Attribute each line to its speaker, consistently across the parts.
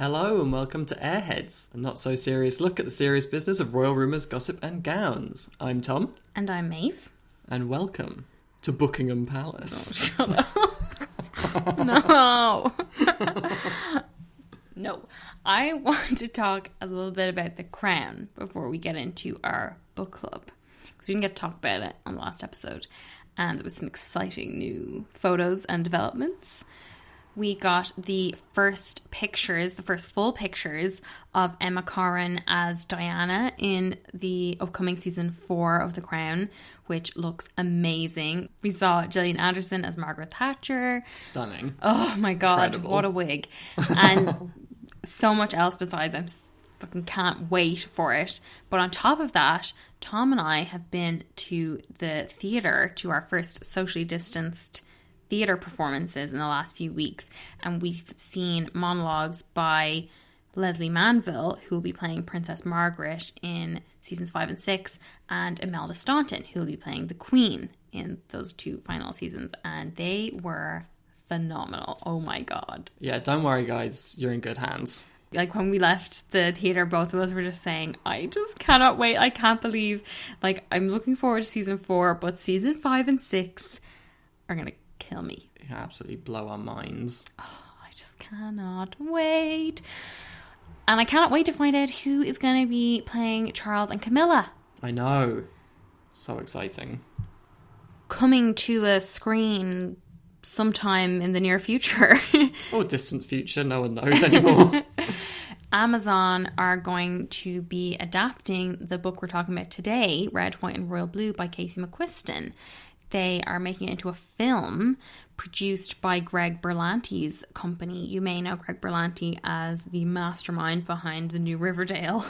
Speaker 1: Hello and welcome to Airheads, a not-so-serious look at the serious business of royal rumours, gossip and gowns. I'm Tom.
Speaker 2: And I'm Maeve.
Speaker 1: And welcome to Buckingham Palace.
Speaker 2: Oh, shut up. No. No. I want to talk a little bit about The Crown before we get into our book club. Because we didn't get to talk about it on the last episode. And there was some exciting new photos and developments. We got the first full pictures of Emma Corrin as Diana in the upcoming season 4 of The Crown, which looks amazing. We saw Gillian Anderson as Margaret Thatcher.
Speaker 1: Stunning.
Speaker 2: Oh my God,
Speaker 1: Incredible.
Speaker 2: What a wig. And so much else besides. I fucking can't wait for it. But on top of that, Tom and I have been to the theatre to our first socially distanced theatre performances in the last few weeks, and we've seen monologues by Leslie Manville, who will be playing Princess Margaret in seasons 5 and 6, and Imelda Staunton, who will be playing the Queen in those 2 final seasons, and they were phenomenal. Oh my God.
Speaker 1: Yeah, don't worry guys, you're in good hands.
Speaker 2: Like when we left the theatre, both of us were just saying, I just cannot wait. I can't believe, like, I'm looking forward to season 4, but season 5 and 6 are going to kill me.
Speaker 1: You absolutely blow our minds.
Speaker 2: Oh, I just cannot wait. And I cannot wait to find out who is going to be playing Charles and Camilla.
Speaker 1: I know. So exciting.
Speaker 2: Coming to a screen sometime in the near future.
Speaker 1: Or distant future, no one knows anymore.
Speaker 2: Amazon are going to be adapting the book we're talking about today, Red, White and Royal Blue by Casey McQuiston. They are making it into a film produced by Greg Berlanti's company. You may know Greg Berlanti as the mastermind behind the new Riverdale.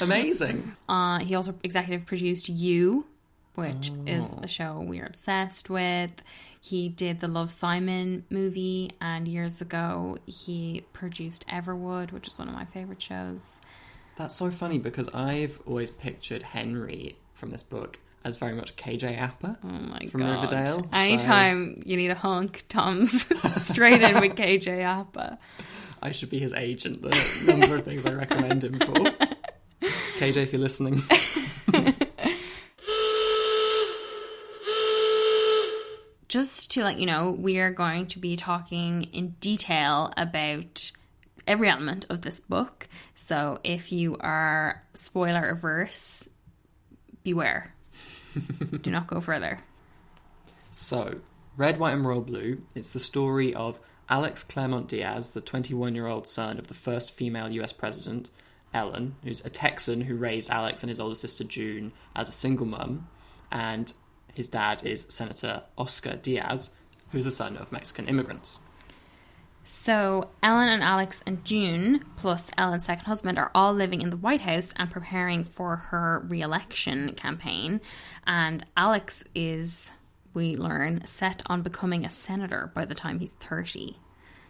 Speaker 1: Amazing.
Speaker 2: He also executive produced You, which is a show we're obsessed with. He did the Love, Simon movie, and years ago he produced Everwood, which is one of my favourite shows.
Speaker 1: That's so funny because I've always pictured Henry from this book as very much KJ Appa from Riverdale.
Speaker 2: Anytime you need a hunk, Tom's straight in with KJ Appa.
Speaker 1: I should be his agent, the number of things I recommend him for. KJ, if you're listening.
Speaker 2: Just to let you know, we are going to be talking in detail about every element of this book. So if you are spoiler averse, beware. Do not go further.
Speaker 1: So, Red, White and Royal Blue, it's the story of Alex Claremont Diaz, the 21-year-old son of the first female US president, Ellen, who's a Texan who raised Alex and his older sister June as a single mum, and his dad is Senator Oscar Diaz, who's the son of Mexican immigrants.
Speaker 2: So Ellen and Alex and June, plus Ellen's second husband, are all living in the White House and preparing for her re-election campaign. And Alex is, we learn, set on becoming a senator by the time he's 30.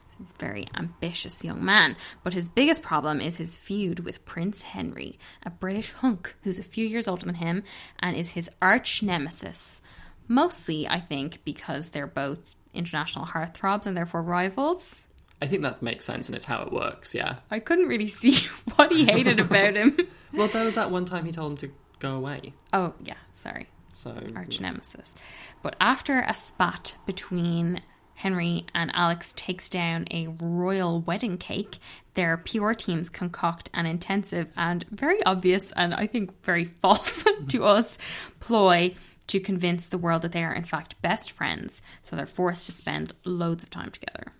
Speaker 2: So he's a very ambitious young man. But his biggest problem is his feud with Prince Henry, a British hunk who's a few years older than him and is his arch nemesis. Mostly, I think, because they're both international heartthrobs and therefore rivals.
Speaker 1: I think that makes sense and it's how it works, yeah.
Speaker 2: I couldn't really see what he hated about him.
Speaker 1: Well, there was that one time he told him to go away.
Speaker 2: Oh, yeah, sorry.
Speaker 1: So
Speaker 2: Arch nemesis. But after a spat between Henry and Alex takes down a royal wedding cake, their PR teams concoct an intensive and very obvious and I think very false to us ploy to convince the world that they are in fact best friends. So they're forced to spend loads of time together.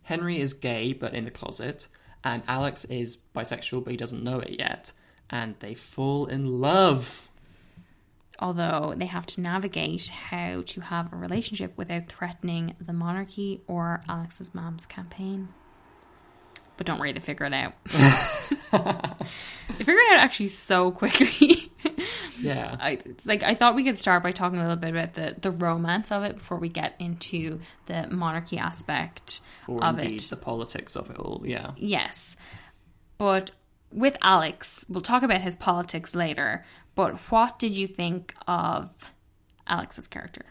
Speaker 1: Henry is gay but in the closet, and Alex is bisexual but he doesn't know it yet, and they fall in love.
Speaker 2: Although they have to navigate how to have a relationship without threatening the monarchy or Alex's mom's campaign. But don't worry, they figure it out. They figure it out actually so quickly.
Speaker 1: Yeah.
Speaker 2: I thought we could start by talking a little bit about the romance of it before we get into the monarchy aspect
Speaker 1: or
Speaker 2: of
Speaker 1: indeed
Speaker 2: it.
Speaker 1: the politics of it all, yeah.
Speaker 2: Yes. But with Alex, we'll talk about his politics later, but what did you think of Alex's character?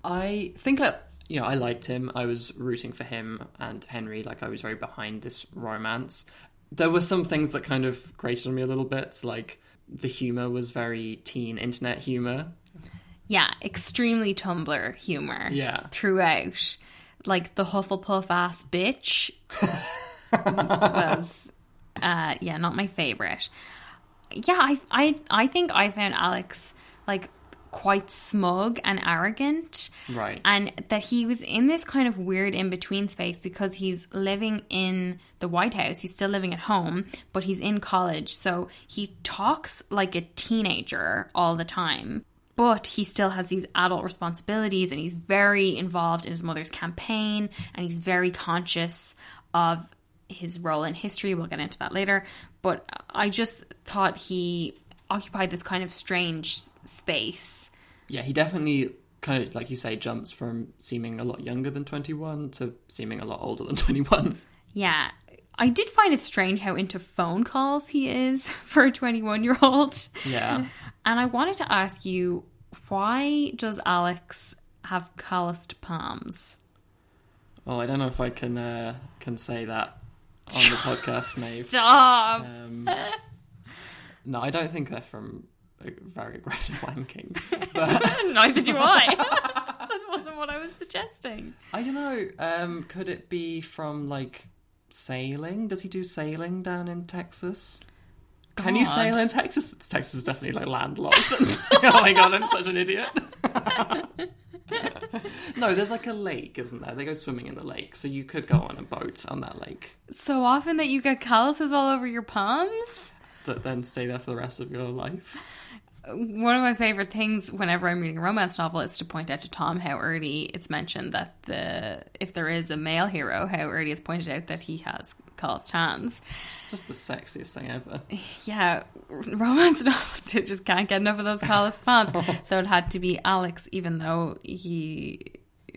Speaker 1: I think you know, I liked him. I was rooting for him and Henry. Like, I was very behind this romance. There were some things that kind of grated on me a little bit. Like, the humour was very teen internet humour.
Speaker 2: Yeah, extremely Tumblr humour.
Speaker 1: Yeah.
Speaker 2: Throughout. Like, the Hufflepuff ass bitch was, not my favourite. Yeah, I think I found Alex, like, quite smug and arrogant.
Speaker 1: Right.
Speaker 2: And that he was in this kind of weird in-between space because he's living in the White House. He's still living at home, but he's in college. So he talks like a teenager all the time. But he still has these adult responsibilities, and he's very involved in his mother's campaign, and he's very conscious of his role in history. We'll get into that later. But I just thought he occupied this kind of strange space.
Speaker 1: Yeah, he definitely kind of, like you say, jumps from seeming a lot younger than 21 to seeming a lot older than 21.
Speaker 2: Yeah. I did find it strange how into phone calls he is for a 21-year-old.
Speaker 1: Yeah.
Speaker 2: And I wanted to ask you, why does Alex have calloused palms?
Speaker 1: Well, I don't know if I can say that on the podcast, Maeve.
Speaker 2: Stop!
Speaker 1: No, I don't think they're from very aggressive wanking. But
Speaker 2: Neither do I. That wasn't what I was suggesting.
Speaker 1: I don't know. Could it be from, like, sailing? Does he do sailing down in Texas? Can you sail in Texas? Texas is definitely, like, landlocked. Oh my god, I'm such an idiot. No, there's, like, a lake, isn't there? They go swimming in the lake, so you could go on a boat on that lake.
Speaker 2: So often that you get calluses all over your palms?
Speaker 1: That then stay there for the rest of your life.
Speaker 2: One of my favourite things whenever I'm reading a romance novel is to point out to Tom how early it's mentioned that if there is a male hero, how early it's pointed out that he has calloused hands.
Speaker 1: It's just the sexiest thing ever.
Speaker 2: Yeah, romance novels, you just can't get enough of those calloused palms. So it had to be Alex, even though he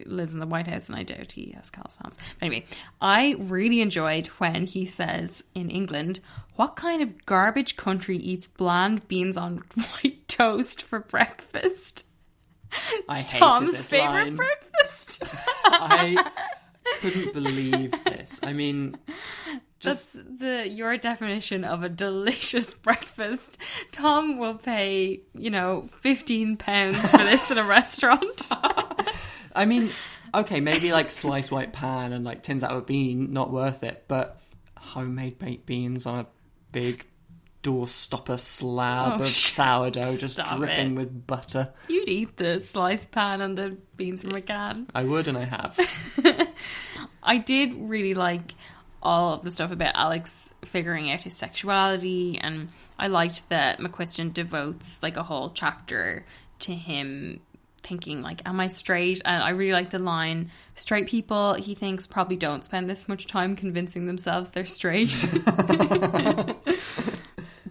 Speaker 2: lives in the White House and I doubt he has calloused palms. But anyway, I really enjoyed when he says in England, what kind of garbage country eats bland beans on white toast for breakfast?
Speaker 1: I hated
Speaker 2: Tom's
Speaker 1: this
Speaker 2: favourite
Speaker 1: line.
Speaker 2: breakfast.
Speaker 1: I couldn't believe this. I mean, just...
Speaker 2: That's your definition of a delicious breakfast. Tom will pay, £15 for this in a restaurant.
Speaker 1: I mean, okay, maybe like sliced white pan and like tins out of a bean, not worth it, but homemade baked beans on a big doorstopper slab of sourdough just dripping with butter.
Speaker 2: You'd eat the sliced pan and the beans from a can.
Speaker 1: I would, and I have.
Speaker 2: I did really like all of the stuff about Alex figuring out his sexuality, and I liked that McQuiston devotes like a whole chapter to him thinking like, am I straight? And I really like the line, straight people, he thinks, probably don't spend this much time convincing themselves they're straight.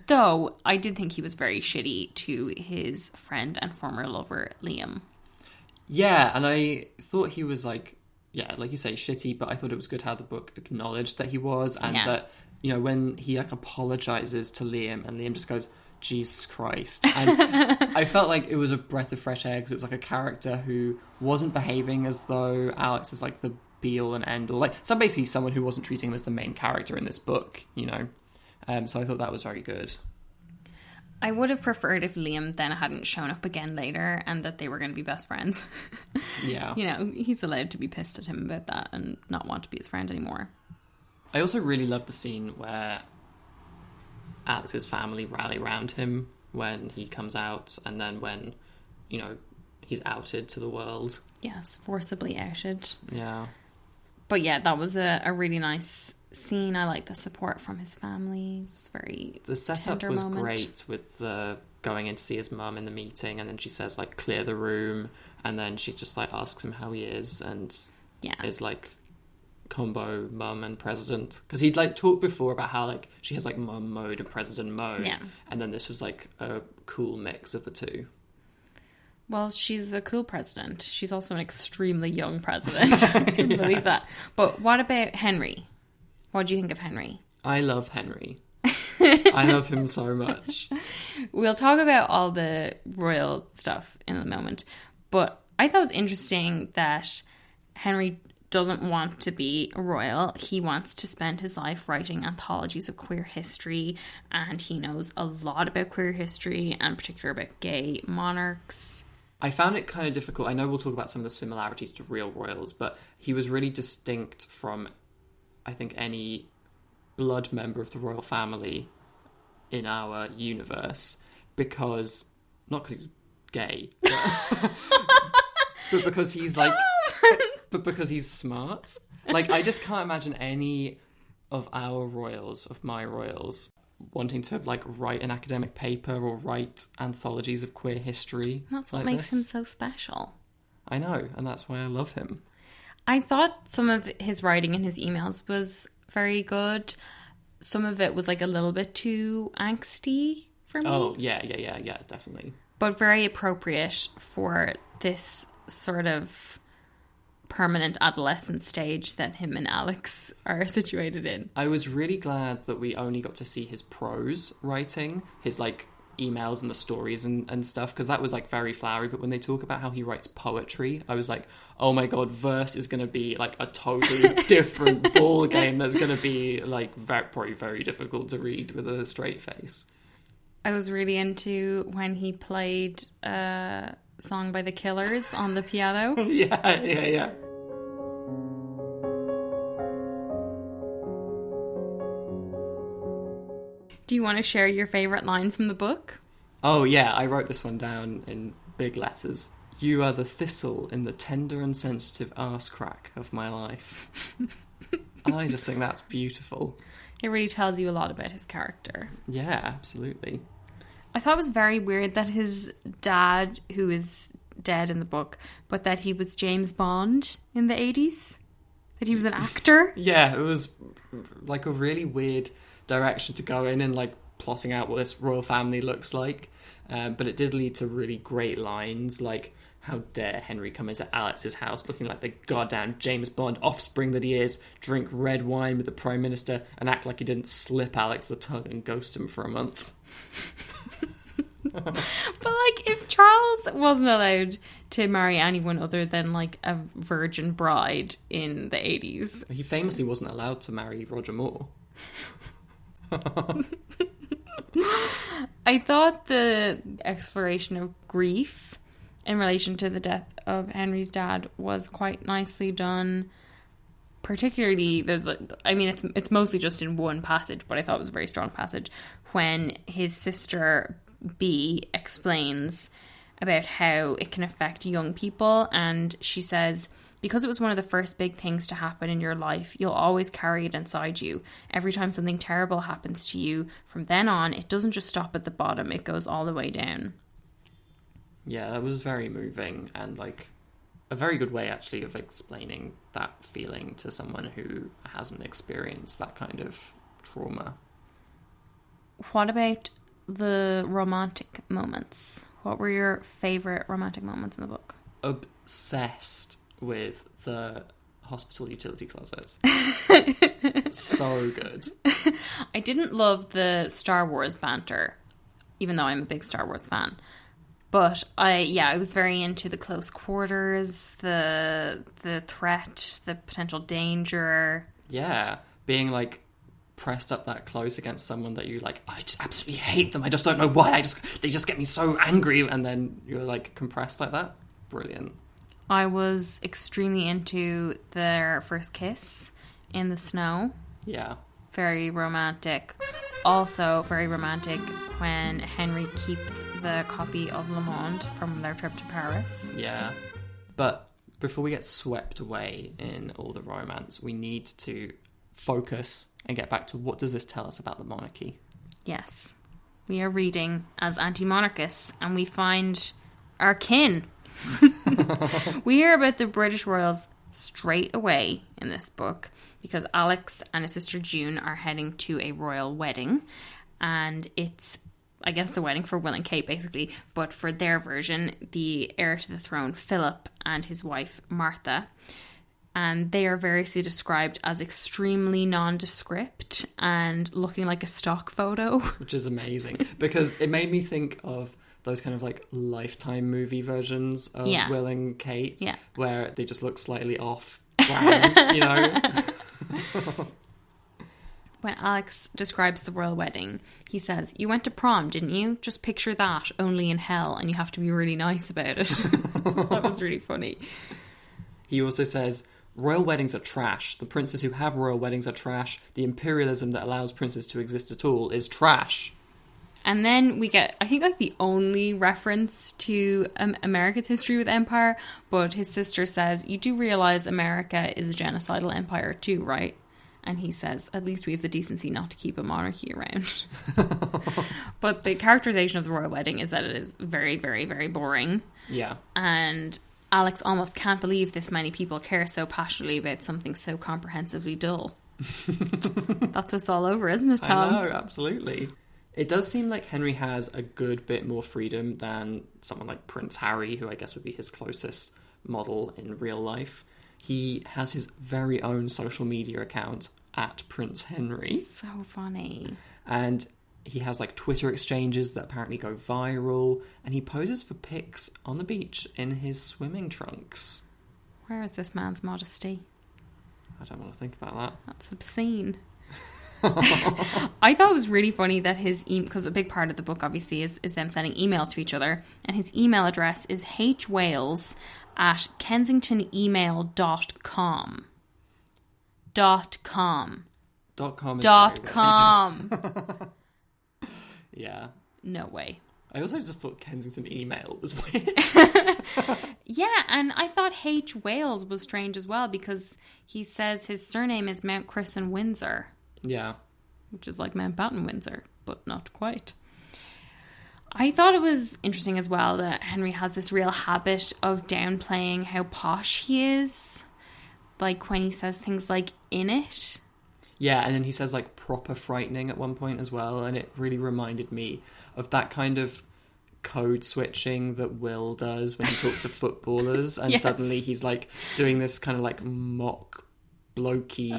Speaker 2: Though I did think he was very shitty to his friend and former lover Liam.
Speaker 1: Yeah, and I thought he was like you say, shitty, but I thought it was good how the book acknowledged that he was, and that, when he like apologizes to Liam and Liam just goes, Jesus Christ. And I felt like it was a breath of fresh air because it was like a character who wasn't behaving as though Alex is like the be all and end all. Like, so basically someone who wasn't treating him as the main character in this book, So I thought that was very good.
Speaker 2: I would have preferred if Liam then hadn't shown up again later and that they were going to be best friends.
Speaker 1: Yeah.
Speaker 2: He's allowed to be pissed at him about that and not want to be his friend anymore.
Speaker 1: I also really love the scene where Alex's family rally around him when he comes out, and then when, he's outed to the world.
Speaker 2: Yes, forcibly outed.
Speaker 1: Yeah.
Speaker 2: But yeah, that was a really nice scene. I like the support from his family. It was very
Speaker 1: The setup was great with the going in to see his mum in the meeting, and then she says like, clear the room, and then she just like asks him how he is, and is like combo mum and president, because he'd like talked before about how like she has like mum mode and president mode, and then this was like a cool mix of the two.
Speaker 2: Well, she's a cool president. She's also an extremely young president. I can believe that. But what about Henry? What do you think of Henry?
Speaker 1: I love Henry. I love him so much.
Speaker 2: We'll talk about all the royal stuff in a moment, but I thought it was interesting that Henry doesn't want to be a royal. He wants to spend his life writing anthologies of queer history, and he knows a lot about queer history, and particularly about gay monarchs.
Speaker 1: I found it kind of difficult. I know we'll talk about some of the similarities to real royals, but he was really distinct from, I think, any blood member of the royal family in our universe, because, not because he's gay, but because he's like... But because he's smart. Like, I just can't imagine any of our royals, of my royals, wanting to, like, write an academic paper or write anthologies of queer history.
Speaker 2: That's what
Speaker 1: like
Speaker 2: makes him so special.
Speaker 1: I know, and that's why I love him.
Speaker 2: I thought some of his writing in his emails was very good. Some of it was, like, a little bit too angsty for me.
Speaker 1: Oh, yeah, definitely.
Speaker 2: But very appropriate for this sort of permanent adolescent stage that him and Alex are situated in.
Speaker 1: I was really glad that we only got to see his prose writing, his, like, emails and the stories and stuff, because that was, like, very flowery. But when they talk about how he writes poetry, I was like, oh my god, verse is going to be, like, a totally different ball game that's going to be, like, probably very difficult to read with a straight face.
Speaker 2: I was really into when he played Song by the Killers on the piano.
Speaker 1: Yeah.
Speaker 2: Do you want to share your favourite line from the book?
Speaker 1: Oh yeah, I wrote this one down in big letters. You are the thistle in the tender and sensitive arse crack of my life. I just think that's beautiful.
Speaker 2: It really tells you a lot about his character.
Speaker 1: Yeah, absolutely.
Speaker 2: I thought it was very weird that his dad, who is dead in the book, but that he was James Bond in the 80s. That he was an actor.
Speaker 1: Yeah, it was like a really weird direction to go in and like plotting out what this royal family looks like. But it did lead to really great lines like, how dare Henry come into Alex's house looking like the goddamn James Bond offspring that he is, drink red wine with the Prime Minister and act like he didn't slip Alex the tongue and ghost him for a month.
Speaker 2: But like, if Charles wasn't allowed to marry anyone other than like a virgin bride in the 80s.
Speaker 1: He famously wasn't allowed to marry Roger Moore.
Speaker 2: I thought the exploration of grief in relation to the death of Henry's dad was quite nicely done. Particularly, it's mostly just in one passage, but I thought it was a very strong passage when his sister B explains about how it can affect young people, and she says, because it was one of the first big things to happen in your life, you'll always carry it inside you. Every time something terrible happens to you, from then on, it doesn't just stop at the bottom, it goes all the way down.
Speaker 1: Yeah, that was very moving and like a very good way actually of explaining that feeling to someone who hasn't experienced that kind of trauma.
Speaker 2: What about the romantic moments? What were your favourite romantic moments in the book?
Speaker 1: Obsessed with the hospital utility closet. So good.
Speaker 2: I didn't love the Star Wars banter, even though I'm a big Star Wars fan. But I was very into the close quarters, the threat, the potential danger.
Speaker 1: Yeah, being like pressed up that close against someone that you like, I just absolutely hate them. I just don't know why. They just get me so angry, and then you're like compressed like that. Brilliant.
Speaker 2: I was extremely into their first kiss in the snow.
Speaker 1: Yeah.
Speaker 2: Very romantic. Also very romantic when Henry keeps the copy of Le Monde from their trip to Paris.
Speaker 1: Yeah. But before we get swept away in all the romance, we need to focus and get back to what does this tell us about the monarchy?
Speaker 2: Yes. We are reading as anti-monarchists and we find our kin. We hear about the British royals straight away in this book because Alex and his sister June are heading to a royal wedding, and it's, I guess, the wedding for Will and Kate basically, but for their version, the heir to the throne Philip and his wife Martha, and they are variously described as extremely nondescript and looking like a stock photo.
Speaker 1: Which is amazing because it made me think of those kind of like Lifetime movie versions of Will and Kate, where they just look slightly off brand, you know?
Speaker 2: When Alex describes the royal wedding, he says, "You went to prom, didn't you? Just picture that, only in hell, and you have to be really nice about it." That was really funny.
Speaker 1: He also says, "Royal weddings are trash. The princes who have royal weddings are trash. The imperialism that allows princes to exist at all is trash."
Speaker 2: And then we get, I think, like the only reference to America's history with empire, but his sister says, "You do realise America is a genocidal empire too, right?" And he says, "At least we have the decency not to keep a monarchy around." But the characterization of the royal wedding is that it is very, very, very boring.
Speaker 1: Yeah.
Speaker 2: And Alex almost can't believe this many people care so passionately about something so comprehensively dull. That's us all over, isn't it, Tom?
Speaker 1: I know, absolutely. It does seem like Henry has a good bit more freedom than someone like Prince Harry, who I guess would be his closest model in real life. He has his very own social media account at Prince Henry.
Speaker 2: So funny.
Speaker 1: And he has like Twitter exchanges that apparently go viral, and he poses for pics on the beach in his swimming trunks.
Speaker 2: Where is this man's modesty?
Speaker 1: I don't want to think about that.
Speaker 2: That's obscene. I thought it was really funny that his because a big part of the book obviously is them sending emails to each other, and his email address is hwales@kensingtonemail.com. .com.
Speaker 1: .com is
Speaker 2: .com.
Speaker 1: Yeah.
Speaker 2: No way.
Speaker 1: I also just thought Kensington email was weird.
Speaker 2: Yeah, and I thought H. Wales was strange as well, because he says his surname is Mount Christen Windsor.
Speaker 1: Yeah.
Speaker 2: Which is like Mountbatten Windsor, but not quite. I thought it was interesting as well that Henry has this real habit of downplaying how posh he is. Like when he says things like "in it."
Speaker 1: Yeah, and then he says like "proper frightening" at one point as well, and it really reminded me of that kind of code switching that Will does when he talks to footballers, and
Speaker 2: Yes.
Speaker 1: suddenly he's like doing this kind of like mock blokey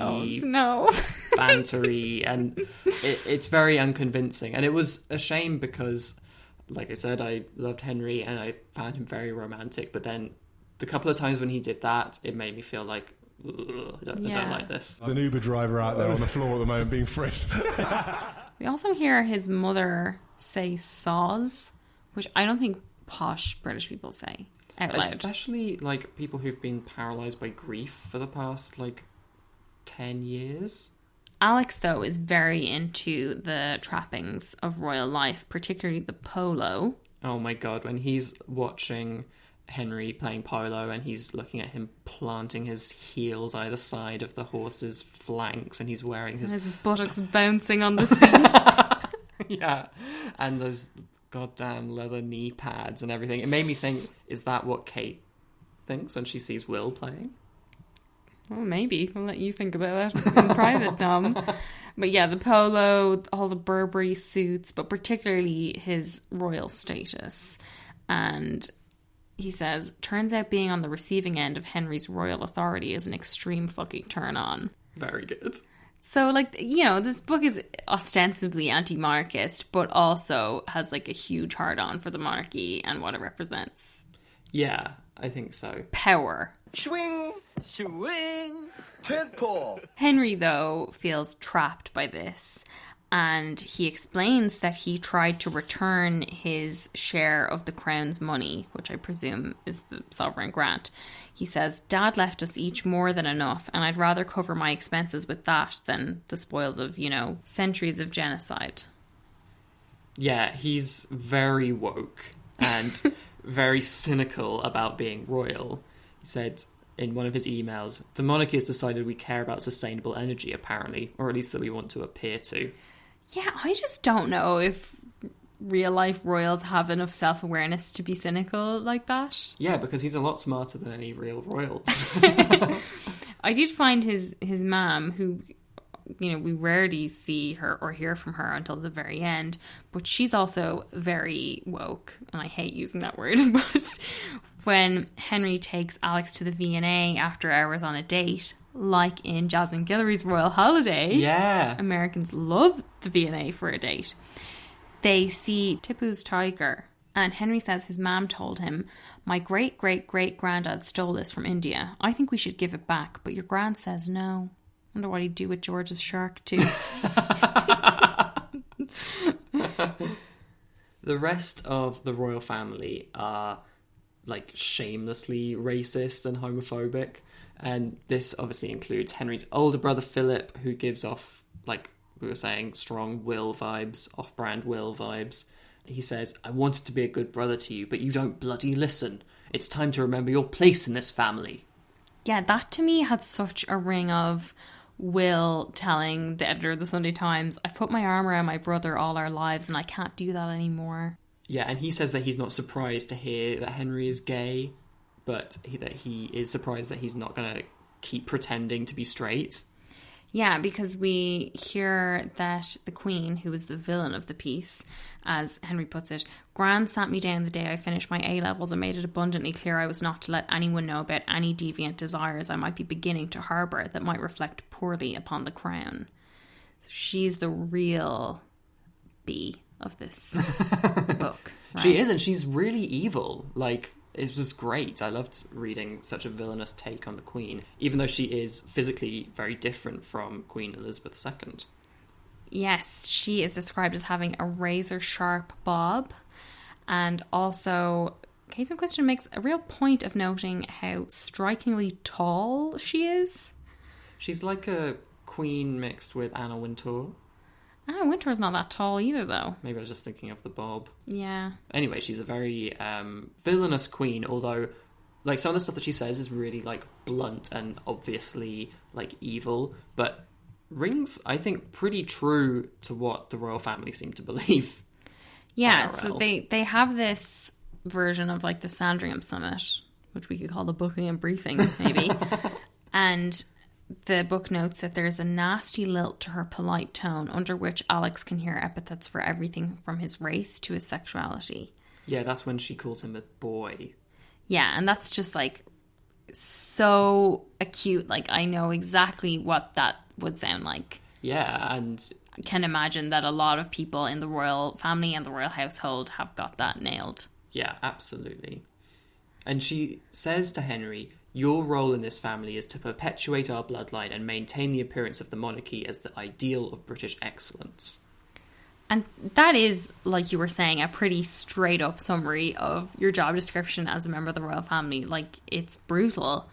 Speaker 1: bantery, and it's very unconvincing. And it was a shame because, like I said, I loved Henry and I found him very romantic, but then the couple of times when he did that, it made me feel like, I don't like this.
Speaker 3: There's an Uber driver out there on the floor at the moment being frisked.
Speaker 2: We also hear his mother say "soz," which I don't think posh British people say out loud.
Speaker 1: Especially like people who've been paralysed by grief for the past like 10 years.
Speaker 2: Alex, though, is very into the trappings of royal life, particularly the polo.
Speaker 1: Oh my god, when he's watching Henry playing polo and he's looking at him planting his heels either side of the horse's flanks, and he's wearing
Speaker 2: his buttocks bouncing on the seat.
Speaker 1: Yeah, and those goddamn leather knee pads and everything. It made me think, is that what Kate thinks when she sees Will playing?
Speaker 2: Well, maybe. I'll let you think about that in private, Dom. But yeah, the polo, all the Burberry suits, but particularly his royal status. And he says, "Turns out being on the receiving end of Henry's royal authority is an extreme fucking turn on."
Speaker 1: Very good.
Speaker 2: So, like, you know, this book is ostensibly anti-monarchist, but also has, like, a huge hard-on for the monarchy and what it represents.
Speaker 1: Yeah, I think so.
Speaker 2: Power.
Speaker 4: Swing, swing, tentpole.
Speaker 2: Henry, though, feels trapped by this, and he explains that he tried to return his share of the crown's money, which I presume is the sovereign grant. He says, "Dad left us each more than enough, and I'd rather cover my expenses with that than the spoils of, you know, centuries of genocide."
Speaker 1: Yeah, he's very woke and very cynical about being royal. He said in one of his emails, "The monarchy has decided we care about sustainable energy, apparently, or at least that we want to appear to."
Speaker 2: Yeah, I just don't know if real life royals have enough self-awareness to be cynical like that.
Speaker 1: Yeah, because he's a lot smarter than any real royals.
Speaker 2: I did find his mom, who, you know, we rarely see her or hear from her until the very end, but she's also very woke, and I hate using that word, but when Henry takes Alex to the V&A after hours on a date, like in Jasmine Guillory's Royal Holiday,
Speaker 1: Yeah.
Speaker 2: Americans love the V&A for a date. They see Tipu's tiger, And Henry says his mum told him, "My great-great-great-granddad stole this from India. I think we should give it back, but your gran says no." Wonder what he'd do with George's shark tooth.
Speaker 1: The rest of the royal family are like shamelessly racist and homophobic, and this obviously includes Henry's older brother Philip, who gives off, like we were saying, strong Will vibes, off-brand Will vibes. He says, "I wanted to be a good brother to you, but you don't bloody listen. It's time to remember your place in this family."
Speaker 2: Yeah, that to me had such a ring of Will telling the editor of the Sunday Times, "I've put my arm around my brother all our lives and I can't do that anymore."
Speaker 1: Yeah, and he says that he's not surprised to hear that Henry is gay, but that he is surprised that he's not going to keep pretending to be straight.
Speaker 2: Yeah, because we hear that the Queen, who was the villain of the piece, as Henry puts it, "Gran sat me down the day I finished my A-levels and made it abundantly clear I was not to let anyone know about any deviant desires I might be beginning to harbour that might reflect poorly upon the crown." So she's the real B of this book. Right?
Speaker 1: She is, and she's really evil. Like, it was great. I loved reading such a villainous take on the Queen, even though she is physically very different from Queen Elizabeth II.
Speaker 2: Yes, she is described as having a razor-sharp bob, and also Casey McQuiston makes a real point of noting how strikingly tall she is.
Speaker 1: She's like a queen mixed with Anna Wintour.
Speaker 2: Anna Wintour's not that tall either, though.
Speaker 1: Maybe I was just thinking of the bob.
Speaker 2: Yeah.
Speaker 1: Anyway, she's a very villainous queen, although like some of the stuff that she says is really like blunt and obviously like evil, but rings, I think, pretty true to what the royal family seem to believe.
Speaker 2: Yeah,
Speaker 1: IRL.
Speaker 2: so they have this version of like the Sandringham Summit, which we could call the Buckingham Briefing, maybe. And the book notes that there's a nasty lilt to her polite tone, under which Alex can hear epithets for everything from his race to his sexuality.
Speaker 1: Yeah, that's when she calls him a boy.
Speaker 2: Yeah, and that's just like so acute. Like, I know exactly what that would sound like.
Speaker 1: Yeah, and
Speaker 2: I can imagine that a lot of people in the royal family and the royal household have got that nailed.
Speaker 1: yeah, absolutely. And she says to Henry, "Your role in this family is to perpetuate our bloodline and maintain the appearance of the monarchy as the ideal of British excellence."
Speaker 2: And that is, like you were saying, a pretty straight up summary of your job description as a member of the royal family. Like, it's brutal,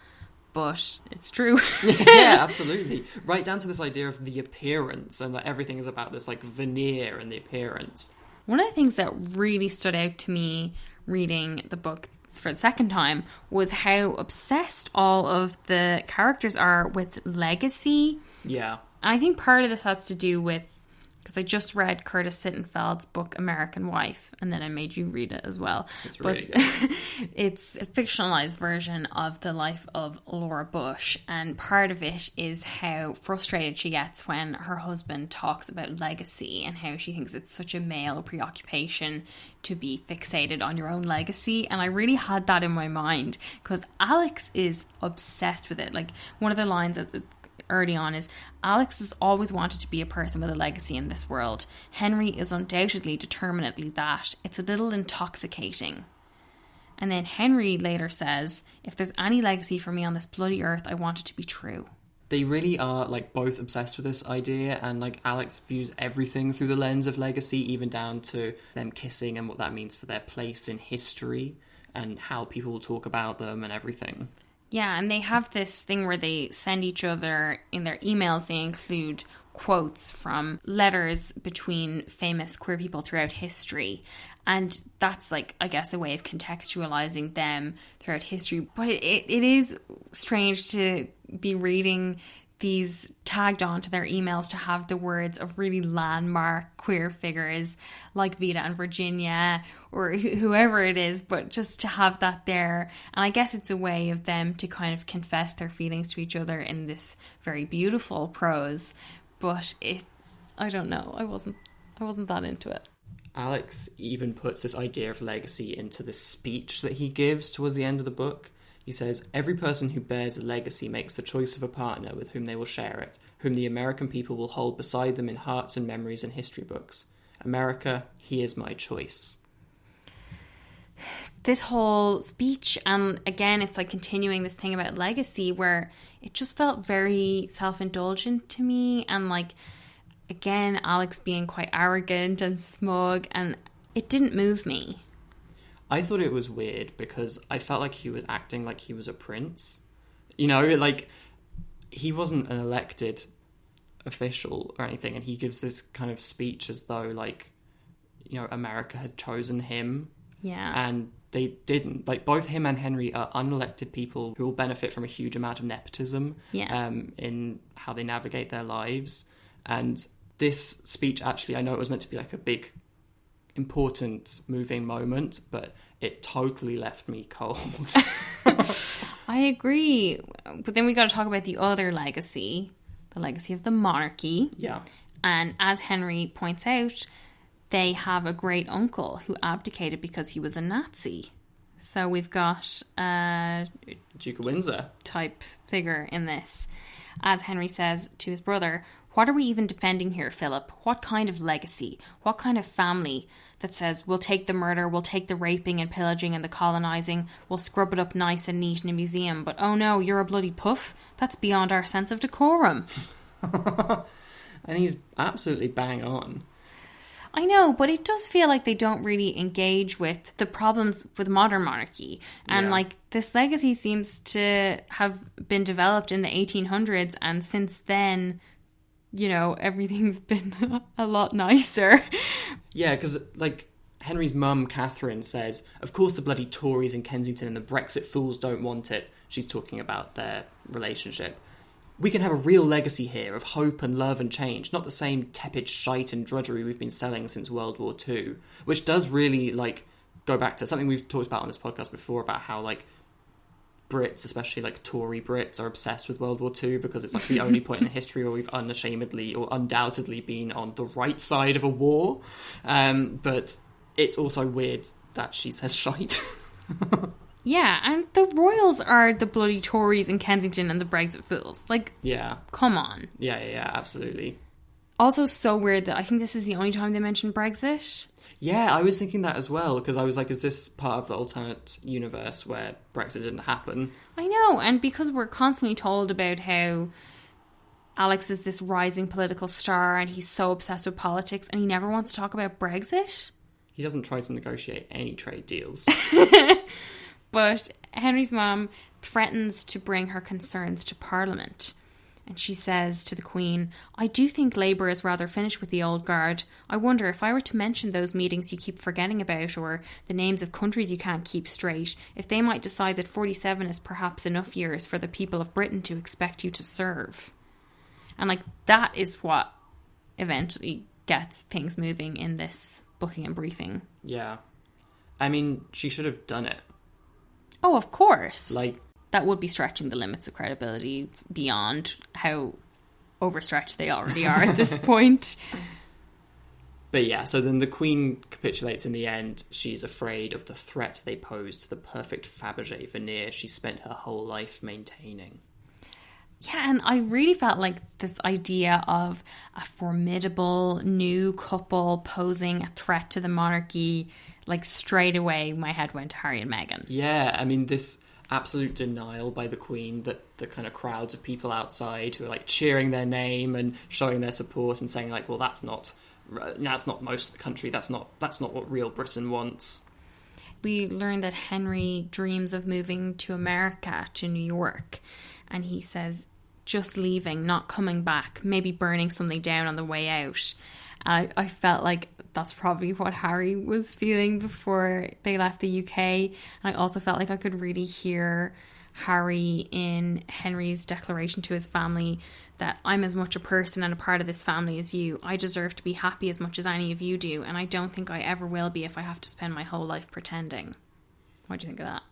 Speaker 2: but it's true.
Speaker 1: Yeah, absolutely. Right down to this idea of the appearance, and that everything is about this like veneer and the appearance.
Speaker 2: One of the things that really stood out to me reading the book for the second time was how obsessed all of the characters are with legacy.
Speaker 1: Yeah.
Speaker 2: And I think part of this has to do with, because I just read Curtis Sittenfeld's book American Wife, and then I made you read it as well.
Speaker 1: It's really good.
Speaker 2: It's a fictionalized version of the life of Laura Bush, and part of it is how frustrated she gets when her husband talks about legacy and how she thinks it's such a male preoccupation to be fixated on your own legacy. And I really had that in my mind because Alex is obsessed with it. Like, one of the lines early on is, "Alex has always wanted to be a person with a legacy in this world. Henry is undoubtedly determinedly that. It's a little intoxicating." And then Henry later says, "If there's any legacy for me on this bloody earth, I want it to be true."
Speaker 1: They really are like both obsessed with this idea, and like Alex views everything through the lens of legacy, even down to them kissing and what that means for their place in history and how people will talk about them and everything.
Speaker 2: Yeah, and they have this thing where they send each other, in their emails, they include quotes from letters between famous queer people throughout history. And that's, like, I guess, a way of contextualizing them throughout history. But it is strange to be reading these tagged onto their emails to have the words of really landmark queer figures like Vita and Virginia or whoever it is, but just to have that there. And I guess it's a way of them to kind of confess their feelings to each other in this very beautiful prose. But I don't know, I wasn't that into it.
Speaker 1: Alex even puts this idea of legacy into the speech that he gives towards the end of the book. He says, "Every person who bears a legacy makes the choice of a partner with whom they will share it, whom the American people will hold beside them in hearts and memories and history books. America, he is my choice."
Speaker 2: this whole speech, and again, it's like continuing this thing about legacy where it just felt very self-indulgent to me. And like, again, Alex being quite arrogant and smug, and it didn't move me.
Speaker 1: I thought it was weird because I felt like he was acting like he was a prince. You know, like, he wasn't an elected official or anything, and he gives this kind of speech as though, like, you know, America had chosen him.
Speaker 2: Yeah.
Speaker 1: And they didn't. Like, both him and Henry are unelected people who will benefit from a huge amount of nepotism in how they navigate their lives. And this speech, actually, I know it was meant to be like a big, important, moving moment, but it totally left me cold.
Speaker 2: I agree. But then we got to talk about the other legacy, the legacy of the monarchy.
Speaker 1: Yeah.
Speaker 2: And as Henry points out, they have a great uncle who abdicated because he was a Nazi. So we've got a
Speaker 1: Duke of Windsor
Speaker 2: type figure in this. As Henry says to his brother, "What are we even defending here, Philip? What kind of legacy? What kind of family that says, we'll take the murder, we'll take the raping and pillaging and the colonising, we'll scrub it up nice and neat in a museum, but oh no, you're a bloody puff? That's beyond our sense of decorum."
Speaker 1: And he's absolutely bang on.
Speaker 2: I know, but it does feel like they don't really engage with the problems with modern monarchy. And like, this legacy seems to have been developed in the 1800s, and since then, you know, everything's been a lot nicer.
Speaker 1: Yeah, because, like, Henry's mum, Catherine, says, of course the bloody Tories in Kensington and the Brexit fools don't want it. She's talking about their relationship. We can have a real legacy here of hope and love and change, not the same tepid shite and drudgery we've been selling since World War II, which does really, like, go back to something we've talked about on this podcast before, about how, like, Brits, especially, like, Tory Brits, are obsessed with World War II because it's, like, the only point in history where we've unashamedly or undoubtedly been on the right side of a war. But it's also weird that she says shite.
Speaker 2: Yeah, and the royals are the bloody Tories in Kensington and the Brexit fools. Like,
Speaker 1: yeah.
Speaker 2: Come on.
Speaker 1: Yeah, absolutely.
Speaker 2: Also so weird that I think this is the only time they mention Brexit.
Speaker 1: Yeah, I was thinking that as well, because I was like, is this part of the alternate universe where Brexit didn't happen?
Speaker 2: I know, and because we're constantly told about how Alex is this rising political star and he's so obsessed with politics and he never wants to talk about Brexit.
Speaker 1: He doesn't try to negotiate any trade deals.
Speaker 2: But Henry's mum threatens to bring her concerns to Parliament. And she says to the Queen, "I do think Labour is rather finished with the old guard. I wonder if I were to mention those meetings you keep forgetting about, or the names of countries you can't keep straight, if they might decide that 47 is perhaps enough years for the people of Britain to expect you to serve." And like, that is what eventually gets things moving in this Buckingham briefing.
Speaker 1: Yeah. I mean, she should have done it.
Speaker 2: Oh, of course.
Speaker 1: Like,
Speaker 2: that would be stretching the limits of credibility beyond how overstretched they already are at this point.
Speaker 1: But yeah, so then the Queen capitulates in the end. She's afraid of the threat they pose to the perfect Fabergé veneer she spent her whole life maintaining.
Speaker 2: Yeah, and I really felt like this idea of a formidable new couple posing a threat to the monarchy, like, straight away my head went to Harry and Meghan.
Speaker 1: Yeah, I mean, this absolute denial by the Queen that the kind of crowds of people outside who are, like, cheering their name and showing their support and saying, like, well, that's not most of the country, that's not what real Britain wants.
Speaker 2: We learned that Henry dreams of moving to America, to New York. And he says, just leaving, not coming back, maybe burning something down on the way out. I felt like that's probably what Harry was feeling before they left the UK. And I also felt like I could really hear Harry in Henry's declaration to his family that I'm as much a person and a part of this family as you. I deserve to be happy as much as any of you do. And I don't think I ever will be if I have to spend my whole life pretending. What do you think of that?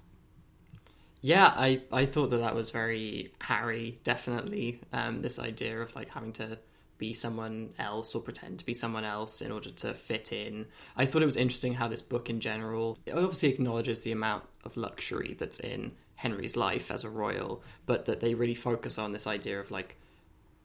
Speaker 1: Yeah, I thought that was very Harry, definitely. This idea of, like, having to be someone else or pretend to be someone else in order to fit in. I thought it was interesting how this book in general, it obviously acknowledges the amount of luxury that's in Henry's life as a royal, but that they really focus on this idea of, like,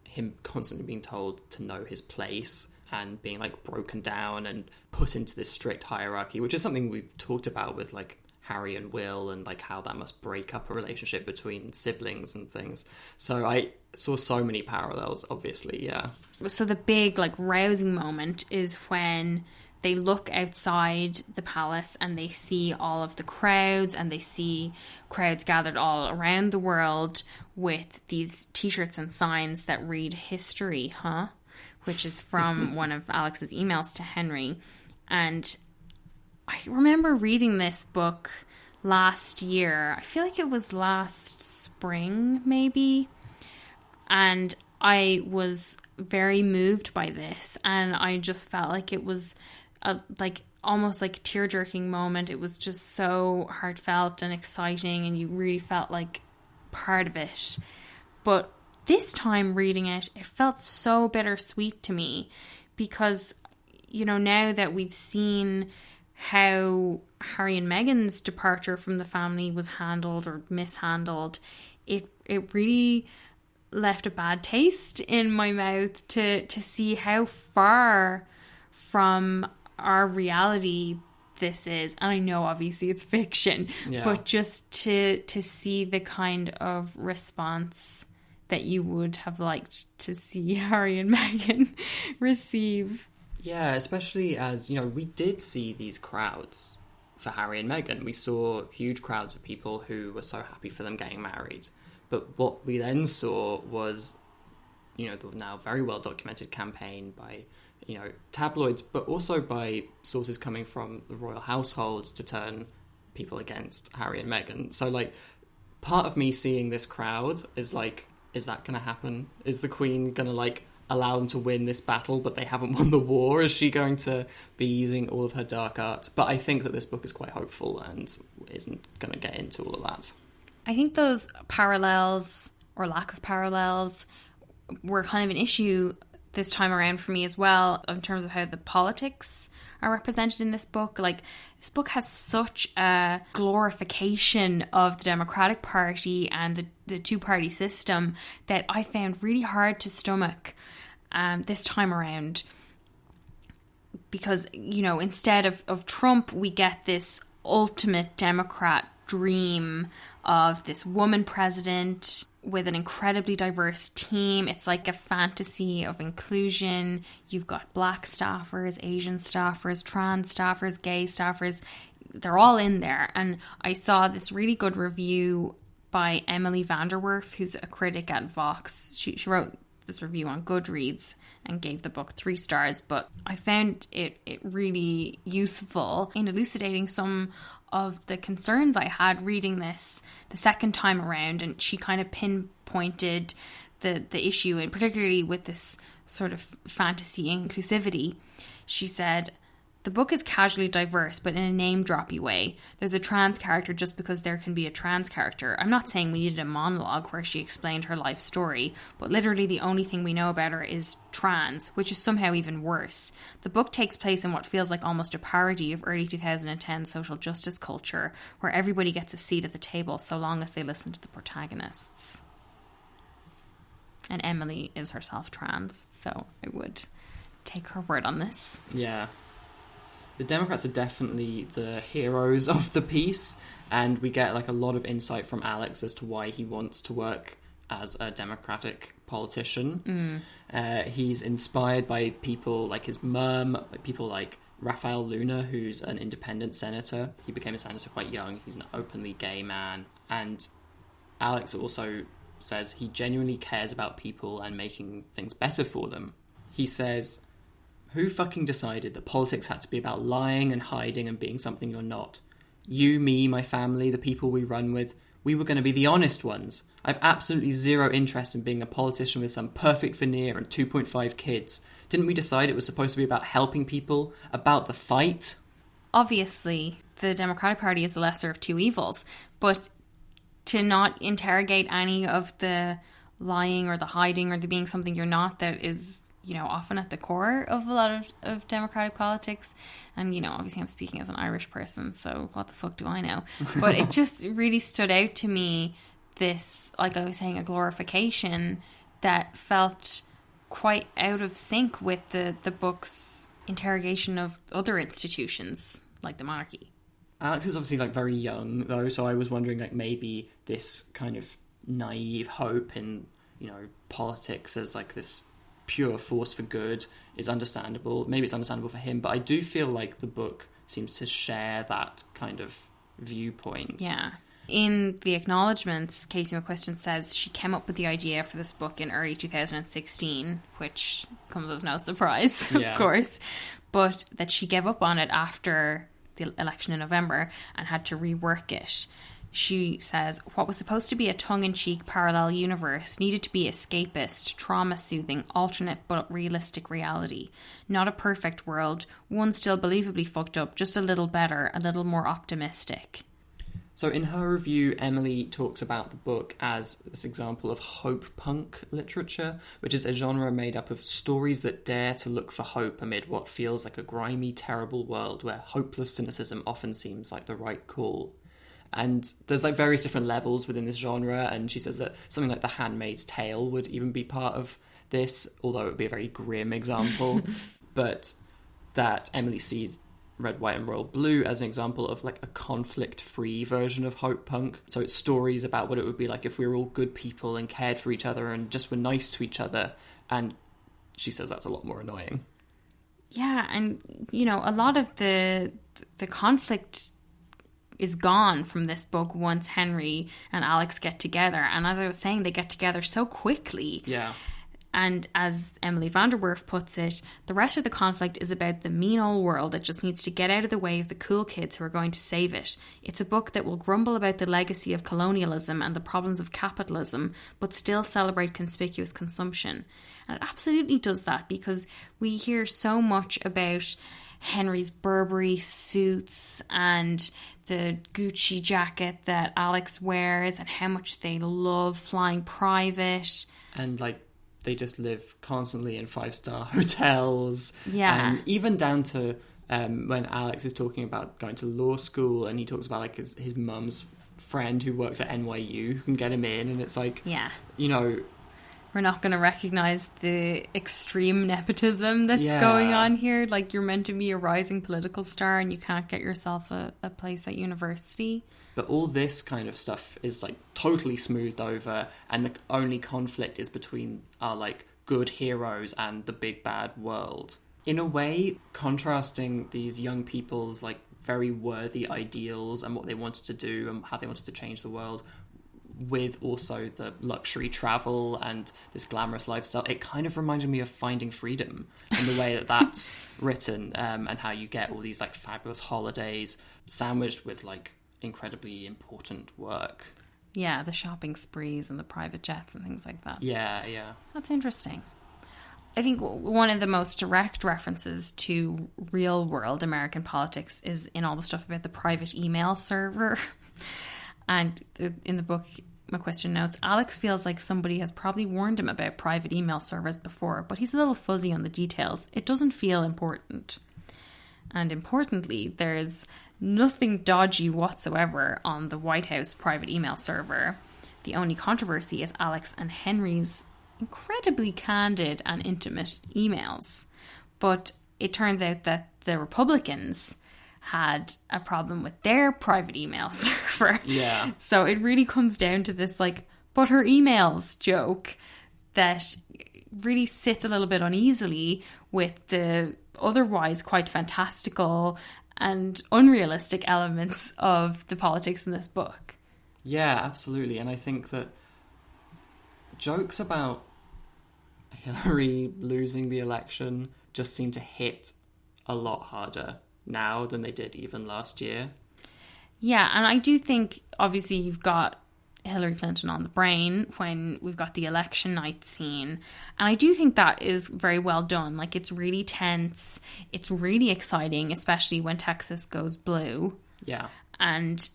Speaker 1: him constantly being told to know his place and being, like, broken down and put into this strict hierarchy, which is something we've talked about with, like, Harry and Will, and like how that must break up a relationship between siblings and things. So I saw so many parallels, obviously, yeah.
Speaker 2: So the big, like, rousing moment is when they look outside the palace and they see all of the crowds, and they see crowds gathered all around the world with these t-shirts and signs that read "History, huh?" which is from one of Alex's emails to Henry. And I remember reading this book last year. I feel like it was last spring, maybe. And I was very moved by this. And I just felt like it was almost like a tear-jerking moment. It was just so heartfelt and exciting, and you really felt like part of it. But this time reading it, it felt so bittersweet to me, because, you know, now that we've seen how Harry and Meghan's departure from the family was handled or mishandled, it really left a bad taste in my mouth to see how far from our reality this is. And I know obviously it's fiction, but just to see the kind of response that you would have liked to see Harry and Meghan receive.
Speaker 1: Yeah, especially as, you know, we did see these crowds for Harry and Meghan. We saw huge crowds of people who were so happy for them getting married. But what we then saw was, you know, the now very well documented campaign by, you know, tabloids, but also by sources coming from the royal household to turn people against Harry and Meghan. So, like, part of me seeing this crowd is like, is that going to happen? Is the Queen going to, like, allow them to win this battle, but they haven't won the war? Is she going to be using all of her dark arts? But I think that this book is quite hopeful and isn't going to get into all of that.
Speaker 2: I think those parallels, or lack of parallels, were kind of an issue this time around for me as well, in terms of how the politics are represented in this book. Like, this book has such a glorification of the Democratic Party and the two-party system that I found really hard to stomach this time around. Because, you know, instead of Trump, we get this ultimate Democrat dream of this woman president with an incredibly diverse team. It's like a fantasy of inclusion. You've got black staffers, Asian staffers, trans staffers, gay staffers. They're all in there. And I saw this really good review by Emily Vanderwerf, who's a critic at Vox. She wrote this review on Goodreads and gave the book 3 stars. But I found it really useful in elucidating some of the concerns I had reading this the second time around, and she kind of pinpointed the issue, and particularly with this sort of fantasy inclusivity. She said, "The book is casually diverse, but in a name-droppy way. There's a trans character just because there can be a trans character. I'm not saying we needed a monologue where she explained her life story, but literally the only thing we know about her is trans, which is somehow even worse. The book takes place in what feels like almost a parody of early 2010 social justice culture, where everybody gets a seat at the table so long as they listen to the protagonists." And Emily is herself trans, so I would take her word on this.
Speaker 1: Yeah. The Democrats are definitely the heroes of the piece, and we get like a lot of insight from Alex as to why he wants to work as a Democratic politician. He's inspired by people like his mum, people like Raphael Luna, who's an independent senator. He became a senator quite young. He's an openly gay man. And Alex also says he genuinely cares about people and making things better for them. He says, "Who fucking decided that politics had to be about lying and hiding and being something you're not? You, me, my family, the people we run with, we were going to be the honest ones. I've absolutely zero interest in being a politician with some perfect veneer and 2.5 kids. Didn't we decide it was supposed to be about helping people, about the fight?"
Speaker 2: Obviously, the Democratic Party is the lesser of two evils, but to not interrogate any of the lying or the hiding or the being something you're not that is, you know, often at the core of a lot of democratic politics. And, you know, obviously I'm speaking as an Irish person, so what the fuck do I know? But it just really stood out to me, this, like I was saying, a glorification that felt quite out of sync with the book's interrogation of other institutions, like the monarchy.
Speaker 1: Alex is obviously like very young though, so I was wondering like maybe this kind of naive hope in, you know, politics as like this pure force for good is understandable. Maybe it's understandable for him, but I do feel like the book seems to share that kind of viewpoint.
Speaker 2: Yeah. In the acknowledgements, Casey McQuiston says she came up with the idea for this book in early 2016, which comes as no surprise, of course, but that she gave up on it after the election in November and had to rework it. She says, what was supposed to be a tongue-in-cheek parallel universe needed to be escapist, trauma-soothing, alternate but realistic reality. Not a perfect world, one still believably fucked up, just a little better, a little more optimistic.
Speaker 1: So in her review, Emily talks about the book as this example of hope punk literature, which is a genre made up of stories that dare to look for hope amid what feels like a grimy, terrible world where hopeless cynicism often seems like the right call. And there's like various different levels within this genre, and she says that something like The Handmaid's Tale would even be part of this, although it would be a very grim example. But that Emily sees Red, White and Royal Blue as an example of like a conflict-free version of hope punk. So it's stories about what it would be like if we were all good people and cared for each other and just were nice to each other. And she says that's a lot more annoying.
Speaker 2: Yeah, and you know, a lot of the conflict is gone from this book once Henry and Alex get together. And as I was saying, they get together so quickly.
Speaker 1: Yeah.
Speaker 2: And as Emily Vanderwerf puts it, the rest of the conflict is about the mean old world that just needs to get out of the way of the cool kids who are going to save it. It's a book that will grumble about the legacy of colonialism and the problems of capitalism, but still celebrate conspicuous consumption. And it absolutely does that, because we hear so much about Henry's Burberry suits and the Gucci jacket that Alex wears and how much they love flying private.
Speaker 1: And like they just live constantly in 5-star hotels.
Speaker 2: Yeah.
Speaker 1: And even down to when Alex is talking about going to law school and he talks about like his mum's friend who works at NYU who can get him in, and it's like,
Speaker 2: yeah,
Speaker 1: you know,
Speaker 2: we're not going to recognise the extreme nepotism that's going on here. Like, you're meant to be a rising political star and you can't get yourself a place at university.
Speaker 1: But all this kind of stuff is like totally smoothed over, and the only conflict is between our like good heroes and the big bad world. In a way, contrasting these young people's like very worthy ideals and what they wanted to do and how they wanted to change the world with also the luxury travel and this glamorous lifestyle, it kind of reminded me of Finding Freedom in the way that that's written, and how you get all these like fabulous holidays sandwiched with like incredibly important work.
Speaker 2: Yeah, the shopping sprees and the private jets and things like that.
Speaker 1: Yeah, yeah.
Speaker 2: That's interesting. I think one of the most direct references to real world American politics is in all the stuff about the private email server. And in the book, McQuiston notes, Alex feels like somebody has probably warned him about private email servers before, but he's a little fuzzy on the details. It doesn't feel important. And importantly, there's nothing dodgy whatsoever on the White House private email server. The only controversy is Alex and Henry's incredibly candid and intimate emails. But it turns out that the Republicans had a problem with their private email server.
Speaker 1: Yeah.
Speaker 2: So it really comes down to this, like, but her emails joke that really sits a little bit uneasily with the otherwise quite fantastical and unrealistic elements of the politics in this book.
Speaker 1: Yeah, absolutely. And I think that jokes about Hillary losing the election just seem to hit a lot harder now than they did even last year.
Speaker 2: Yeah, and I do think, obviously, you've got Hillary Clinton on the brain when we've got the election night scene. And I do think that is very well done. Like, it's really tense. It's really exciting, especially when Texas goes blue.
Speaker 1: Yeah.
Speaker 2: And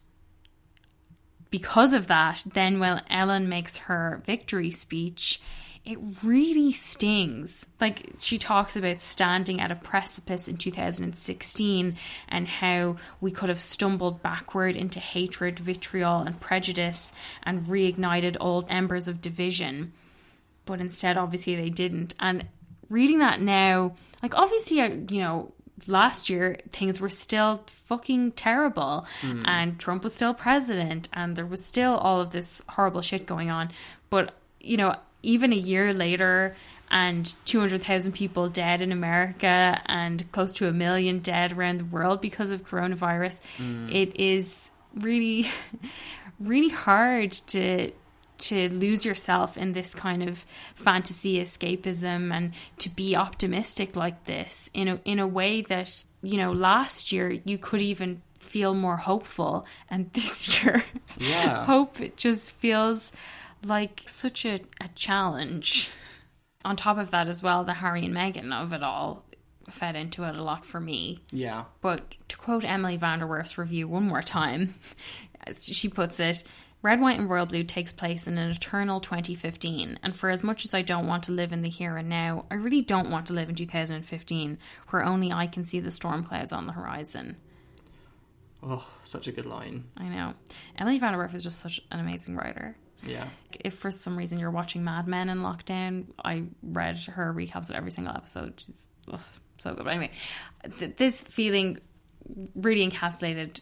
Speaker 2: because of that, then when Ellen makes her victory speech, it really stings. Like, she talks about standing at a precipice in 2016 and how we could have stumbled backward into hatred, vitriol and prejudice and reignited old embers of division. But instead, obviously, they didn't. And reading that now, like, obviously, you know, last year things were still fucking terrible and Trump was still president and there was still all of this horrible shit going on. But, you know, even a year later and 200,000 people dead in America and close to 1 million dead around the world because of coronavirus, it is really, really hard to lose yourself in this kind of fantasy escapism and to be optimistic like this in a way that, you know, last year you could even feel more hopeful, and this year hope, it just feels like such a challenge. On top of that as well, the Harry and Meghan of it all fed into it a lot for me.
Speaker 1: Yeah.
Speaker 2: But to quote Emily Vanderwerf's review one more time, as she puts it, Red, White and Royal Blue takes place in an eternal 2015, and for as much as I don't want to live in the here and now, I really don't want to live in 2015, where only I can see the storm clouds on the horizon.
Speaker 1: Oh, such a good line.
Speaker 2: I know. Emily Vanderwerf is just such an amazing writer.
Speaker 1: Yeah.
Speaker 2: If for some reason you're watching Mad Men in lockdown, I read her recaps of every single episode. She's so good. But anyway, this feeling really encapsulated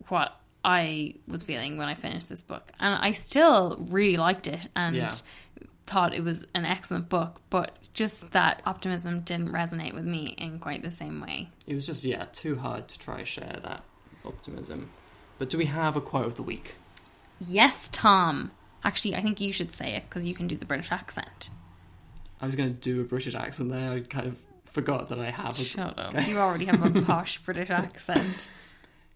Speaker 2: what I was feeling when I finished this book, and I still really liked it and thought it was an excellent book, but just that optimism didn't resonate with me in quite the same way.
Speaker 1: It was just too hard to try share that optimism. But do we have a quote of the week?
Speaker 2: Yes, Tom. Actually, I think you should say it because you can do the British accent.
Speaker 1: I was going to do a British accent there. I kind of forgot that I have
Speaker 2: Shut up. You already have a posh British accent.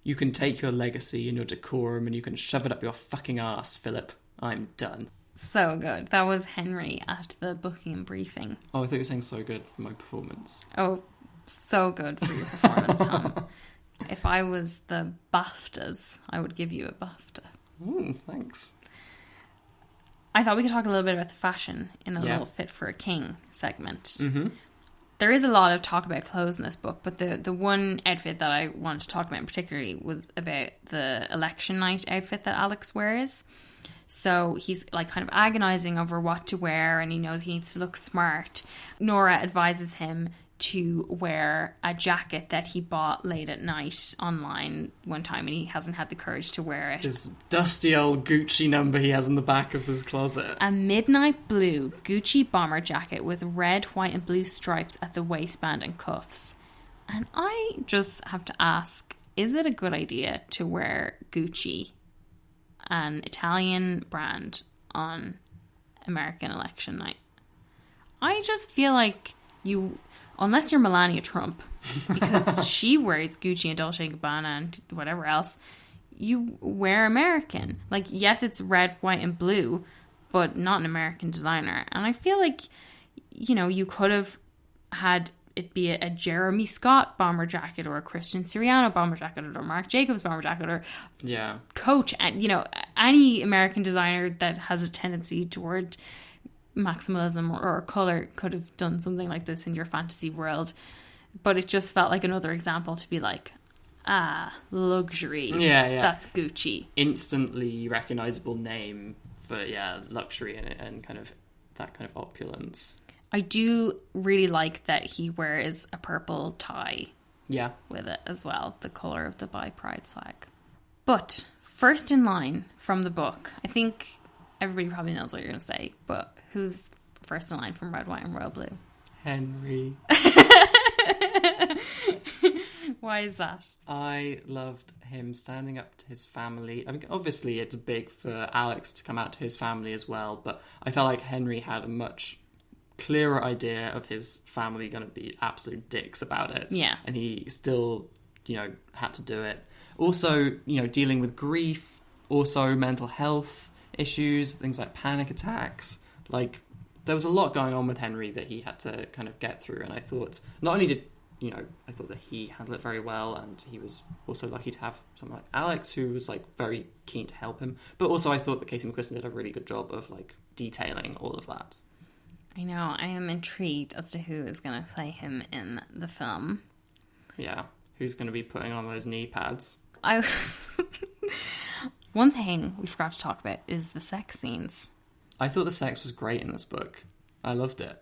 Speaker 1: You can take your legacy and your decorum and you can shove it up your fucking arse, Philip. I'm done.
Speaker 2: So good. That was Henry at the booking briefing.
Speaker 1: Oh, I thought you were saying so good for my performance.
Speaker 2: Oh, so good for your performance, Tom. If I was the BAFTAs, I would give you a BAFTA.
Speaker 1: Thanks.
Speaker 2: I thought we could talk a little bit about the fashion in a little Fit for a King segment.
Speaker 1: Mm-hmm.
Speaker 2: There is a lot of talk about clothes in this book, but the one outfit that I wanted to talk about in particularly was about the election night outfit that Alex wears. So he's like kind of agonizing over what to wear and he knows he needs to look smart. Nora advises him to wear a jacket that he bought late at night online one time and he hasn't had the courage to wear it.
Speaker 1: This dusty old Gucci number he has in the back of his closet.
Speaker 2: A midnight blue Gucci bomber jacket with red, white and blue stripes at the waistband and cuffs. And I just have to ask, is it a good idea to wear Gucci, an Italian brand, on American election night? I just feel like you... Unless you're Melania Trump, because she wears Gucci and Dolce & Gabbana and whatever else, you wear American. Like, yes, it's red, white, and blue, but not an American designer. And I feel like, you know, you could have had it be a Jeremy Scott bomber jacket or a Christian Siriano bomber jacket or a Marc Jacobs bomber jacket or Coach. And, you know, any American designer that has a tendency toward maximalism or colour could have done something like this in your fantasy world, but it just felt like another example to be like, luxury. That's Gucci.
Speaker 1: Instantly recognisable name for luxury and kind of that kind of opulence.
Speaker 2: I do really like that he wears a purple tie with it as well, the colour of the Bi Pride flag. But first in line from the book, I think everybody probably knows what you're going to say, but who's first in line from Red, White and Royal Blue?
Speaker 1: Henry.
Speaker 2: Why is that?
Speaker 1: I loved him standing up to his family. I mean, obviously it's big for Alex to come out to his family as well, but I felt like Henry had a much clearer idea of his family going to be absolute dicks about it.
Speaker 2: Yeah.
Speaker 1: And he still, you know, had to do it. Also, you know, dealing with grief, also mental health issues, things like panic attacks. Like, there was a lot going on with Henry that he had to kind of get through, and I thought, not only did, you know, I thought that he handled it very well, and he was also lucky to have someone like Alex who was, like, very keen to help him, but also I thought that Casey McQuiston did a really good job of, like, detailing all of that.
Speaker 2: I know, I am intrigued as to who is going to play him in the film.
Speaker 1: Yeah, who's going to be putting on those knee pads?
Speaker 2: One thing we forgot to talk about is the sex scenes.
Speaker 1: I thought the sex was great in this book. I loved it.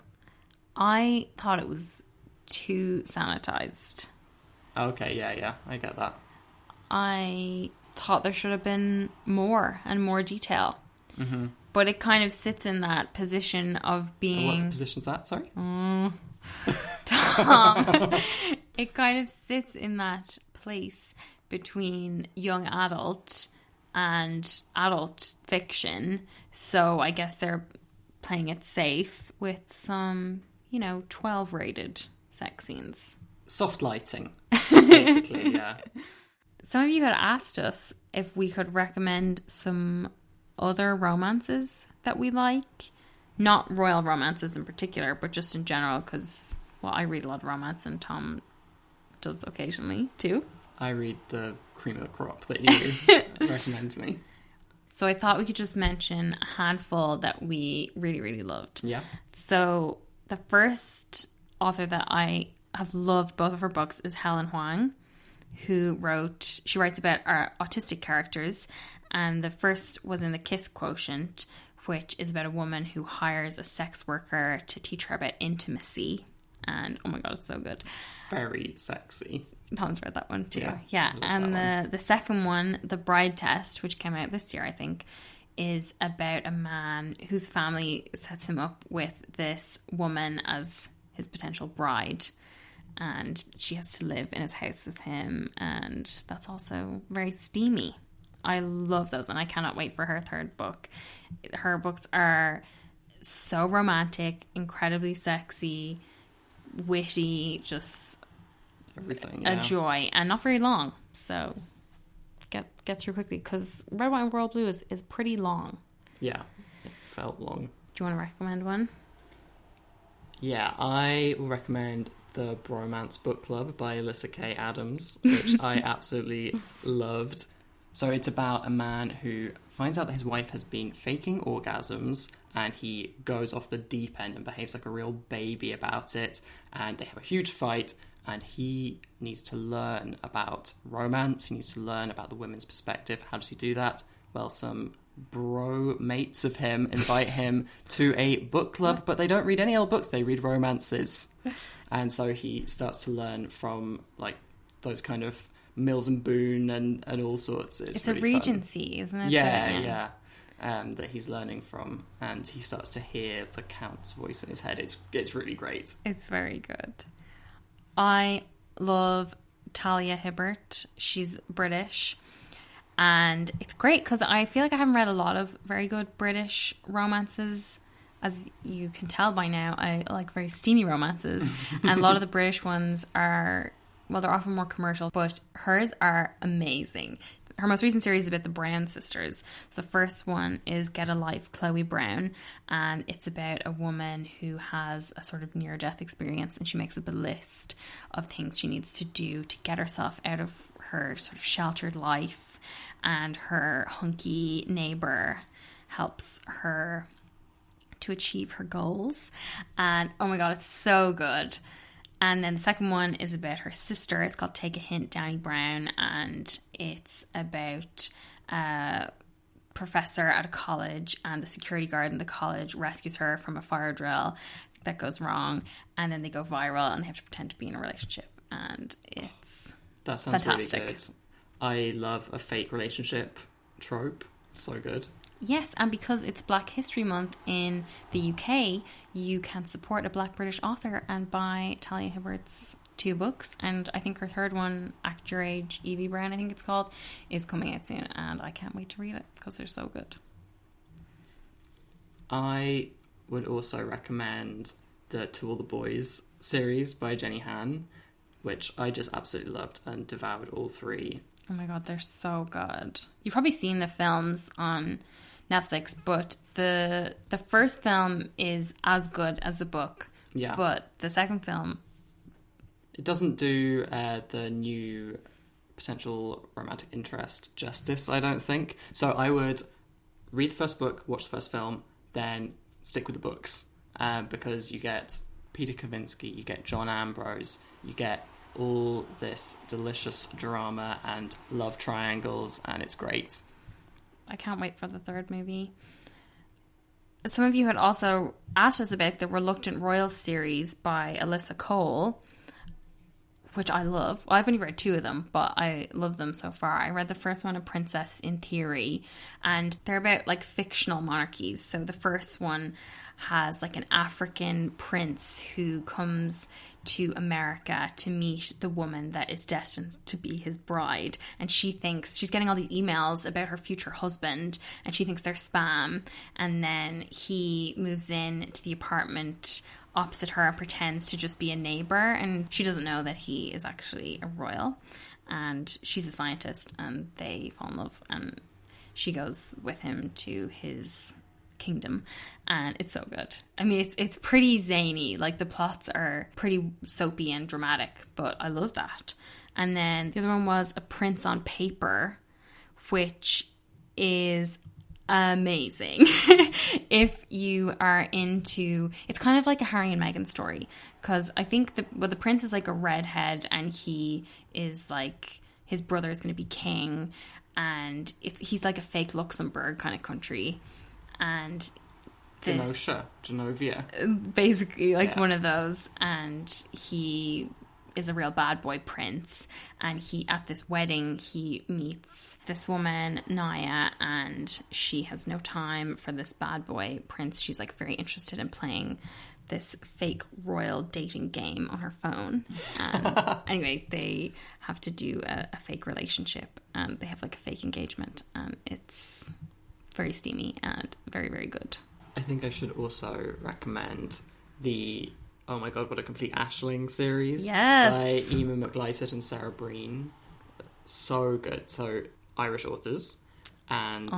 Speaker 2: I thought it was too sanitized.
Speaker 1: Okay, yeah, I get that.
Speaker 2: I thought there should have been more and more detail. Mm-hmm. But it kind of sits in that position of being...
Speaker 1: What's the position's that? Sorry?
Speaker 2: Tom. It kind of sits in that place between young adult and adult fiction. So I guess they're playing it safe with some, 12 rated sex scenes.
Speaker 1: Soft lighting, basically, yeah.
Speaker 2: Some of you had asked us if we could recommend some other romances that we like. Not royal romances in particular, but just in general, because, I read a lot of romance and Tom does occasionally too.
Speaker 1: I read the cream of the crop that you recommend to me.
Speaker 2: So I thought we could just mention a handful that we really, really loved.
Speaker 1: Yeah.
Speaker 2: So the first author that I have loved both of her books is Helen Huang, she writes about our autistic characters. And the first was in The Kiss Quotient, which is about a woman who hires a sex worker to teach her about intimacy. And oh my God, it's so good.
Speaker 1: Very sexy.
Speaker 2: Tom's read that one too. Yeah. And the second one, The Bride Test, which came out this year, I think, is about a man whose family sets him up with this woman as his potential bride. And she has to live in his house with him. And that's also very steamy. I love those, and I cannot wait for her third book. Her books are so romantic, incredibly sexy, witty, just
Speaker 1: everything.
Speaker 2: A joy, and not very long. So get through quickly, because Red, White, and Royal Blue is pretty long.
Speaker 1: Yeah, it felt long.
Speaker 2: Do you want to recommend one?
Speaker 1: Yeah, I will recommend The Bromance Book Club by Alyssa K. Adams, which I absolutely loved. So it's about a man who finds out that his wife has been faking orgasms, and he goes off the deep end and behaves like a real baby about it, and they have a huge fight, and he needs to learn about romance, he needs to learn about the women's perspective. How does he do that? Well, some bro mates of him invite him to a book club, but they don't read any old books, they read romances. And so he starts to learn from, those kind of Mills and Boone and all sorts. It's
Speaker 2: really
Speaker 1: a
Speaker 2: Regency,
Speaker 1: fun.
Speaker 2: Isn't it?
Speaker 1: Yeah. That he's learning from, and he starts to hear the Count's voice in his head. It's really great.
Speaker 2: It's very good. I love Talia Hibbert. She's British, and it's great because I feel like I haven't read a lot of very good British romances. As you can tell by now, I like very steamy romances, and a lot of the British ones are... Well, they're often more commercial, but hers are amazing. Her most recent series is about the Brown sisters. The first one is Get a Life, Chloe Brown, and it's about a woman who has a sort of near-death experience, and she makes up a list of things she needs to do to get herself out of her sort of sheltered life, and her hunky neighbour helps her to achieve her goals. And oh my God, it's so good. And then the second one is about her sister. It's called Take a Hint, Danny Brown. And it's about a professor at a college, and the security guard in the college rescues her from a fire drill that goes wrong. And then they go viral and they have to pretend to be in a relationship. And it's
Speaker 1: that sounds
Speaker 2: fantastic.
Speaker 1: Really good. I love a fake relationship trope. So good.
Speaker 2: Yes, and because it's Black History Month in the UK, you can support a Black British author and buy Talia Hibbert's 2 books. And I think her third one, Act Your Age, Evie Brown, I think it's called, is coming out soon. And I can't wait to read it because they're so good.
Speaker 1: I would also recommend the To All the Boys series by Jenny Han, which I just absolutely loved and devoured all 3.
Speaker 2: Oh my God, they're so good. You've probably seen the films on Netflix, but the first film is as good as the book.
Speaker 1: Yeah.
Speaker 2: But the second film...
Speaker 1: It doesn't do the new potential romantic interest justice, I don't think. So I would read the first book, watch the first film, then stick with the books. Because you get Peter Kavinsky, you get John Ambrose, you get all this delicious drama and love triangles, and it's great.
Speaker 2: I can't wait for the third movie. Some of you had also asked us about the Reluctant Royals series by Alyssa Cole, which I love. Well, I've only read 2 of them, but I love them so far. I read the first one, A Princess in Theory, and they're about like fictional monarchies. So the first one has like an African prince who comes to America to meet the woman that is destined to be his bride, and she thinks she's getting all these emails about her future husband and she thinks they're spam, and then he moves in to the apartment opposite her and pretends to just be a neighbor, and she doesn't know that he is actually a royal, and she's a scientist, and they fall in love, and she goes with him to his kingdom, and it's so good. I mean, it's pretty zany, like the plots are pretty soapy and dramatic, but I love that. And then the other one was A Prince on Paper, which is amazing. If you are into, it's kind of like a Harry and Meghan story, because I think the prince is like a redhead, and he is like, his brother is going to be king, and he's like a fake Luxembourg kind of country, and Genovia, basically like one of those, and he is a real bad boy prince, and he, at this wedding, he meets this woman Naya, and she has no time for this bad boy prince. She's like very interested in playing this fake royal dating game on her phone, and anyway, they have to do a fake relationship, and they have like a fake engagement, and it's very steamy and very, very good.
Speaker 1: I think I should also recommend the oh my god, what a complete Aisling series.
Speaker 2: Yes.
Speaker 1: By Emma McLysaght and Sarah Breen. So good. So, Irish authors. And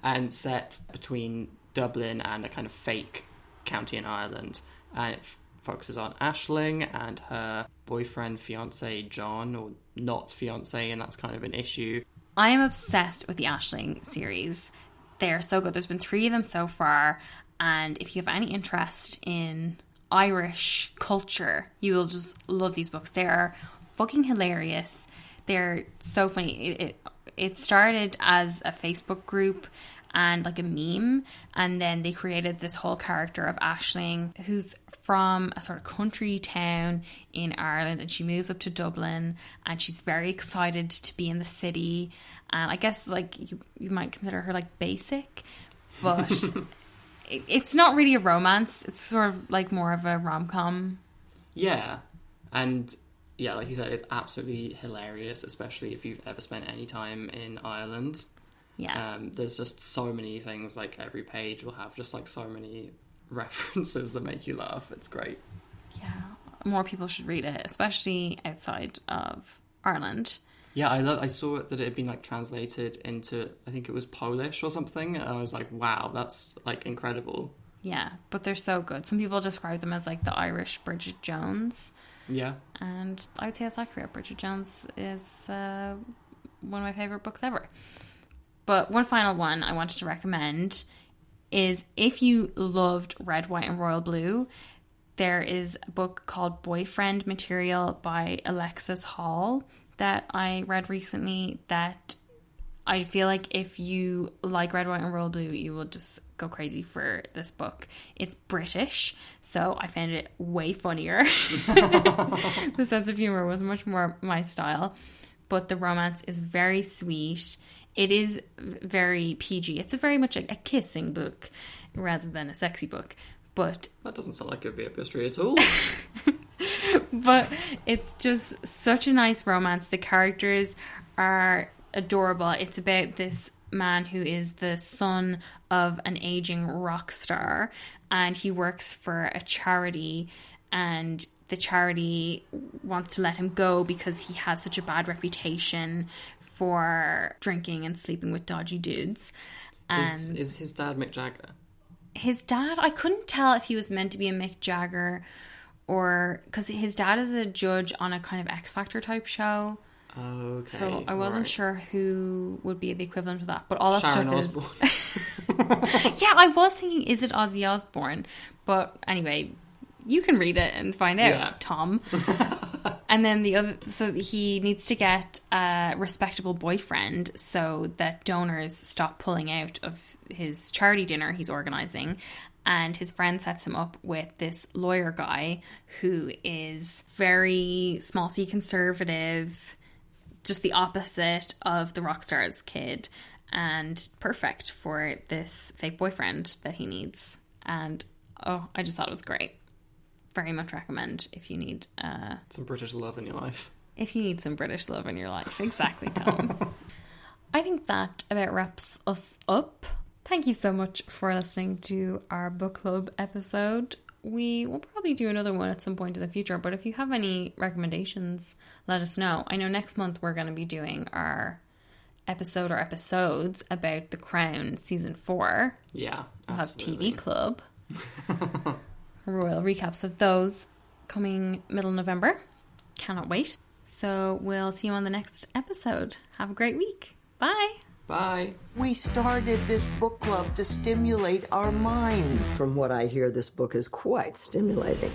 Speaker 1: and set between Dublin and a kind of fake county in Ireland. And it focuses on Aisling and her boyfriend, fiancé John, or not fiancé, and that's kind of an issue.
Speaker 2: I am obsessed with the Aisling series. They are so good. There's been 3 of them so far. And if you have any interest in Irish culture, you will just love these books. They are fucking hilarious. They're so funny. It started as a Facebook group and like a meme, and then they created this whole character of Aisling, who's from a sort of country town in Ireland, and she moves up to Dublin, and she's very excited to be in the city. And I guess like you might consider her like basic, but it's not really a romance. It's sort of like more of a rom-com.
Speaker 1: Yeah. And yeah, like you said, it's absolutely hilarious, especially if you've ever spent any time in Ireland.
Speaker 2: Yeah.
Speaker 1: There's just so many things, like every page will have just like so many references that make you laugh. It's great.
Speaker 2: Yeah. More people should read it, especially outside of Ireland.
Speaker 1: Yeah, I saw that it had been like translated into, I think it was Polish or something, and I was like, wow, that's like incredible.
Speaker 2: Yeah, but they're so good. Some people describe them as like the Irish Bridget Jones.
Speaker 1: Yeah.
Speaker 2: And I would say that's accurate. Bridget Jones is one of my favourite books ever. But one final one I wanted to recommend is, if you loved Red, White and Royal Blue, there is a book called Boyfriend Material by Alexis Hall that I read recently, that I feel like if you like Red, White and Royal Blue, you will just go crazy for this book. It's British, so I found it way funnier. The sense of humour was much more my style, but the romance is very sweet. It is very PG. It's very much a kissing book rather than a sexy book. But
Speaker 1: that doesn't sound like it would be up your street at all.
Speaker 2: But it's just such a nice romance. The characters are adorable. It's about this man who is the son of an aging rock star, and he works for a charity, and the charity wants to let him go because he has such a bad reputation for drinking and sleeping with dodgy dudes. And
Speaker 1: is his dad Mick Jagger?
Speaker 2: His dad, I couldn't tell if he was meant to be a Mick Jagger, or because his dad is a judge on a kind of X Factor type show.
Speaker 1: Okay.
Speaker 2: So I wasn't sure who would be the equivalent of that, but all that
Speaker 1: Sharon
Speaker 2: stuff is. Yeah, I was thinking, is it Ozzy Osbourne? But anyway, you can read it and find out, Tom. And then the other, so he needs to get a respectable boyfriend so that donors stop pulling out of his charity dinner he's organising. and his friend sets him up with this lawyer guy who is very small C conservative, just the opposite of the rock star's kid, and perfect for this fake boyfriend that he needs. And I just thought it was great. Very much recommend if you need
Speaker 1: some British love in your life.
Speaker 2: If you need some British love in your life. Exactly, Tom. I think that about wraps us up. Thank you so much for listening to our book club episode. We will probably do another one at some point in the future, but if you have any recommendations, let us know. I know next month we're going to be doing our episodes about The Crown season 4.
Speaker 1: Yeah,
Speaker 2: we'll
Speaker 1: absolutely.
Speaker 2: have TV Club. Royal recaps of those coming middle November. Cannot wait. So we'll see you on the next episode. Have a great week. Bye.
Speaker 1: Bye.
Speaker 5: We started this book club to stimulate our minds.
Speaker 6: From what I hear, this book is quite stimulating.